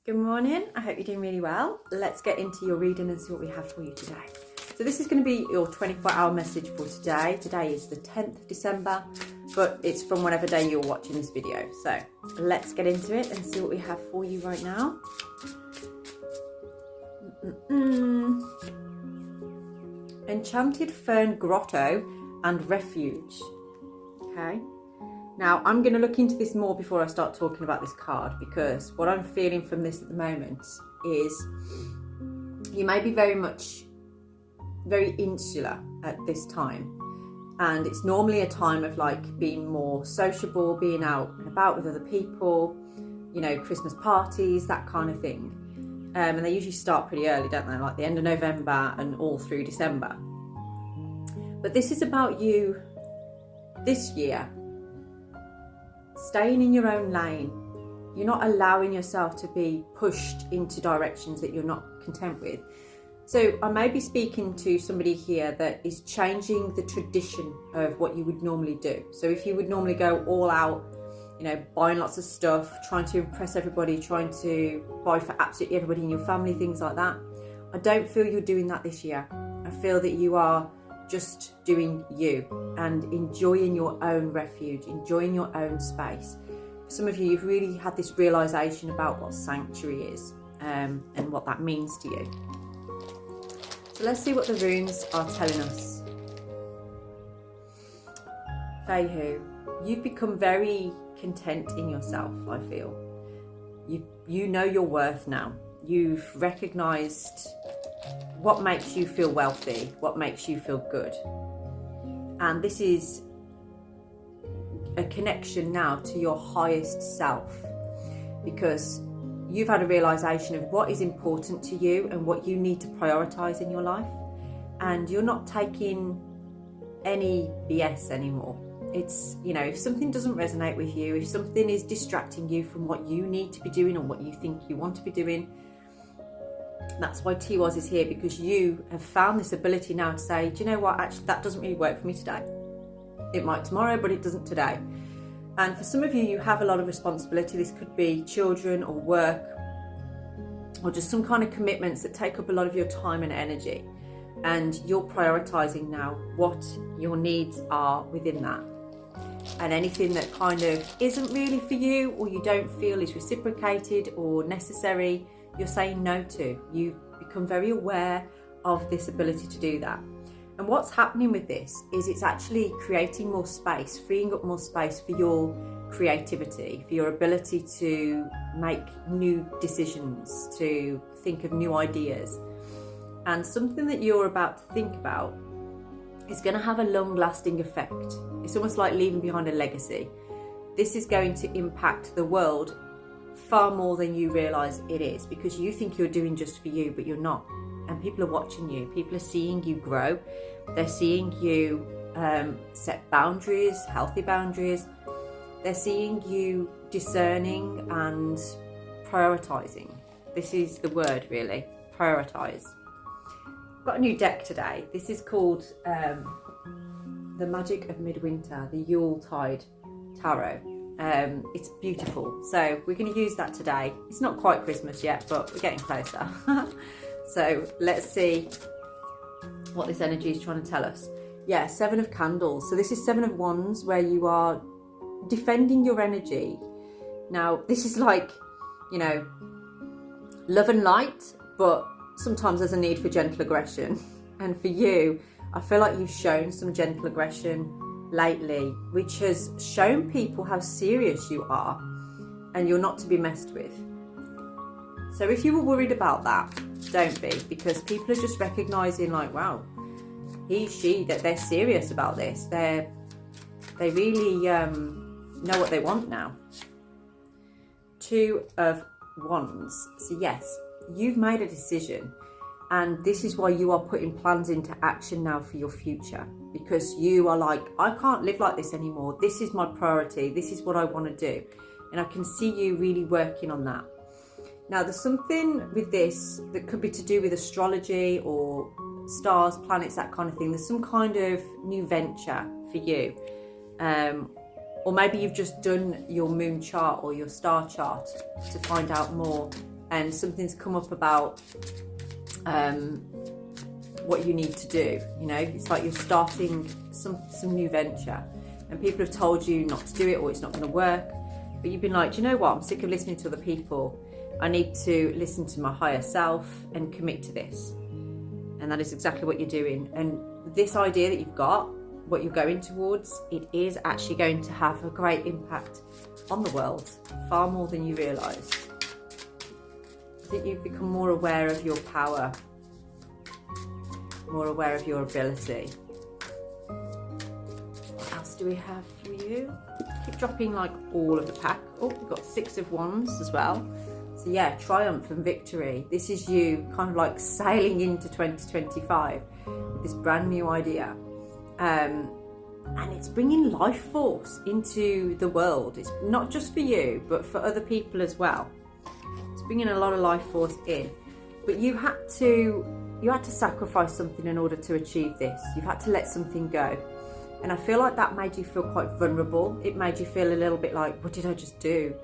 Good morning, I hope you're doing really well. Let's get into your reading and see what we have for you today. So this is going to be your 24-hour message for today. Today is the 10th of December, but it's from whatever day you're watching this video. So let's get into it and see what we have for you right now. Enchanted Fern Grotto and Refuge. Okay. Now, I'm going to look into this more before I start talking about this card, because what I'm feeling from this at the moment is you may be very insular at this time. And it's normally a time of like being more sociable, being out and about with other people, you know, Christmas parties, that kind of thing. And they usually start pretty early, don't they? Like the end of November and all through December. But this is about you this year staying in your own lane. You're not allowing yourself to be pushed into directions that you're not content with. So I may be speaking to somebody here that is changing the tradition of what you would normally do. So if you would normally go all out, you know, buying lots of stuff, trying to impress everybody, trying to buy for absolutely everybody in your family, things like that, I don't feel you're doing that this year. I feel that you are just doing you and enjoying your own refuge, enjoying your own space. For some of you, you've really had this realization about what sanctuary is and what that means to you. So let's see what the runes are telling us. Feihu, you've become very content in yourself, I feel. You know your worth now. You've recognized what makes you feel wealthy, what makes you feel good. And this is a connection now to your highest self, because you've had a realization of what is important to you and what you need to prioritize in your life. And you're not taking any BS anymore. It's, you know, if something doesn't resonate with you, if something is distracting you from what you need to be doing or what you think you want to be doing, that's why Tiwaz is here, because you have found this ability now to say, do you know what, actually that doesn't really work for me today. It might tomorrow, but it doesn't today. And for some of you, you have a lot of responsibility. This could be children or work or just some kind of commitments that take up a lot of your time and energy. And you're prioritizing now what your needs are within that. And anything that kind of isn't really for you, or you don't feel is reciprocated or necessary, you're saying no to. You've become very aware of this ability to do that. And what's happening with this is it's actually creating more space, freeing up more space for your creativity, for your ability to make new decisions, to think of new ideas. And something that you're about to think about is going to have a long-lasting effect. It's almost like leaving behind a legacy. This is going to impact the world far more than you realise it is, because you think you're doing just for you, but you're not. And people are watching you. People are seeing you grow. They're seeing you set boundaries, healthy boundaries. They're seeing you discerning and prioritising. This is the word, really, prioritise. I've got a new deck today. This is called The Magic of Midwinter, the Yuletide Tarot. It's beautiful, so we're going to use that today. It's not quite Christmas yet, but we're getting closer. So let's see what this energy is trying to tell us. Yeah, 7 of Candles. So this is 7 of Wands, where you are defending your energy. Now, this is like, you know, love and light, but sometimes there's a need for gentle aggression. And for you, I feel like you've shown some gentle aggression lately, which has shown people how serious you are and you're not to be messed with. So if you were worried about that, don't be, because people are just recognizing like, wow, that they're serious about this. They really know what they want now. 2 of Wands. So yes, you've made a decision, and this is why you are putting plans into action now for your future, because you are like, I can't live like this anymore. This is my priority. This is what I want to do. And I can see you really working on that. Now, there's something with this that could be to do with astrology or stars, planets, that kind of thing. There's some kind of new venture for you. Or maybe you've just done your moon chart or your star chart to find out more and something's come up about what you need to do. You know, it's like you're starting some new venture, and people have told you not to do it or it's not going to work, but you've been like, do you know what, I'm sick of listening to other people. I need to listen to my higher self and commit to this. And that is exactly what you're doing. And this idea that you've got, what you're going towards, it is actually going to have a great impact on the world, far more than you realise. I think you've become more aware of your power, more aware of your ability. What else do we have for you? Keep dropping like all of the pack. Oh, we've got 6 of Wands as well. So yeah, triumph and victory. This is you kind of like sailing into 2025 with this brand new idea. And it's bringing life force into the world. It's not just for you, but for other people as well. It's bringing a lot of life force in. But you had to sacrifice something in order to achieve this. You've had to let something go. And I feel like that made you feel quite vulnerable. It made you feel a little bit like, what did I just do?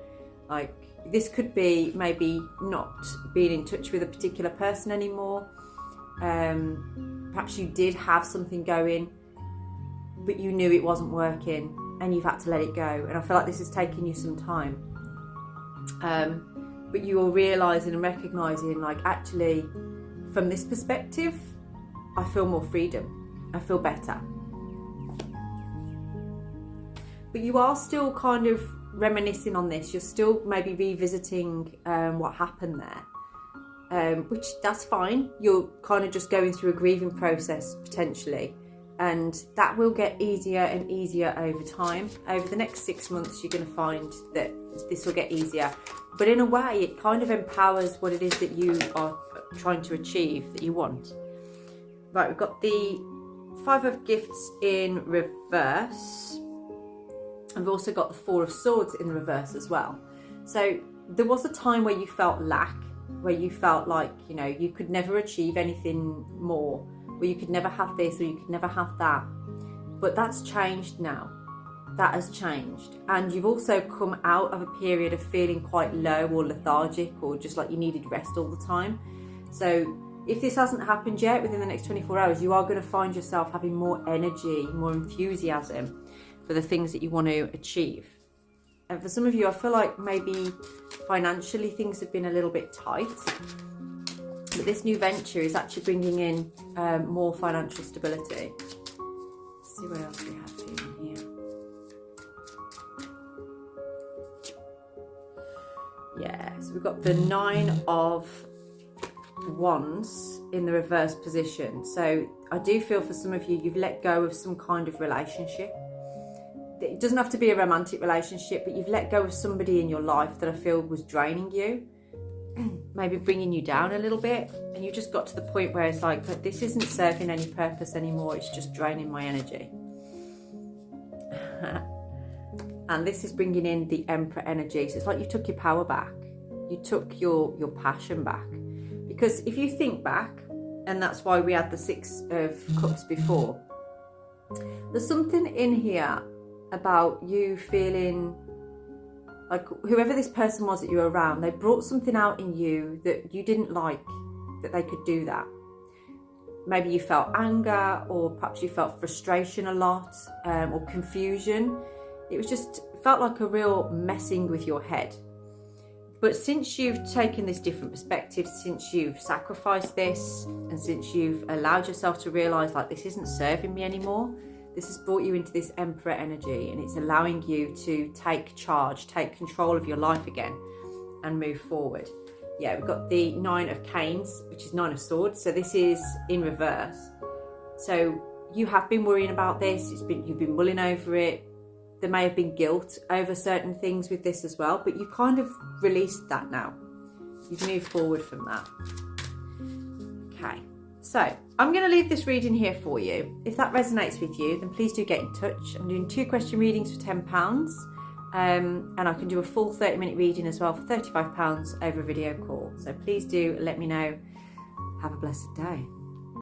Like, this could be maybe not being in touch with a particular person anymore. Perhaps you did have something going, but you knew it wasn't working and you've had to let it go. And I feel like this is taking you some time. But you're realising and recognising, like, actually, from this perspective, I feel more freedom. I feel better. But you are still kind of reminiscing on this. You're still maybe revisiting what happened there, which that's fine. You're kind of just going through a grieving process potentially, and that will get easier and easier over time. Over the next 6 months, you're going to find that this will get easier, but in a way it kind of empowers what it is that you are trying to achieve, that you want. Right, we've got the 5 of Gifts in reverse. I've also got the 4 of Swords in the reverse as well. So there was a time where you felt lack, where you felt like, you know, you could never achieve anything more, or you could never have this, or you could never have that. But that's changed now. That has changed. And you've also come out of a period of feeling quite low or lethargic, or just like you needed rest all the time. So if this hasn't happened yet within the next 24 hours, you are going to find yourself having more energy, more enthusiasm for the things that you want to achieve. And for some of you, I feel like maybe financially things have been a little bit tight, but this new venture is actually bringing in more financial stability. Let's see what else we have for you in here. Yeah, so we've got the 9 of Wands in the reverse position. So I do feel for some of you, you've let go of some kind of relationship. It doesn't have to be a romantic relationship, but you've let go of somebody in your life that I feel was draining you, maybe bringing you down a little bit, and you just got to the point where it's like, but this isn't serving any purpose anymore, it's just draining my energy. And this is bringing in the Emperor energy. So it's like you took your power back, you took your passion back. Because if you think back, and that's why we had the 6 of Cups before, there's something in here about you feeling like whoever this person was that you were around, they brought something out in you that you didn't like, that they could do that. Maybe you felt anger, or perhaps you felt frustration a lot, or confusion. It was just felt like a real messing with your head. But since you've taken this different perspective, since you've sacrificed this, and since you've allowed yourself to realise like this isn't serving me anymore, this has brought you into this Emperor energy, and it's allowing you to take charge, take control of your life again and move forward. Yeah, we've got the 9 of Canes, which is 9 of Swords. So this is in reverse. So you have been worrying about this. You've been mulling over it. There may have been guilt over certain things with this as well, but you've kind of released that now. You've moved forward from that. Okay. So I'm going to leave this reading here for you. If that resonates with you, then please do get in touch. I'm doing 2 question readings for £10, and I can do a full 30-minute reading as well for £35 over a video call. So please do let me know. Have a blessed day.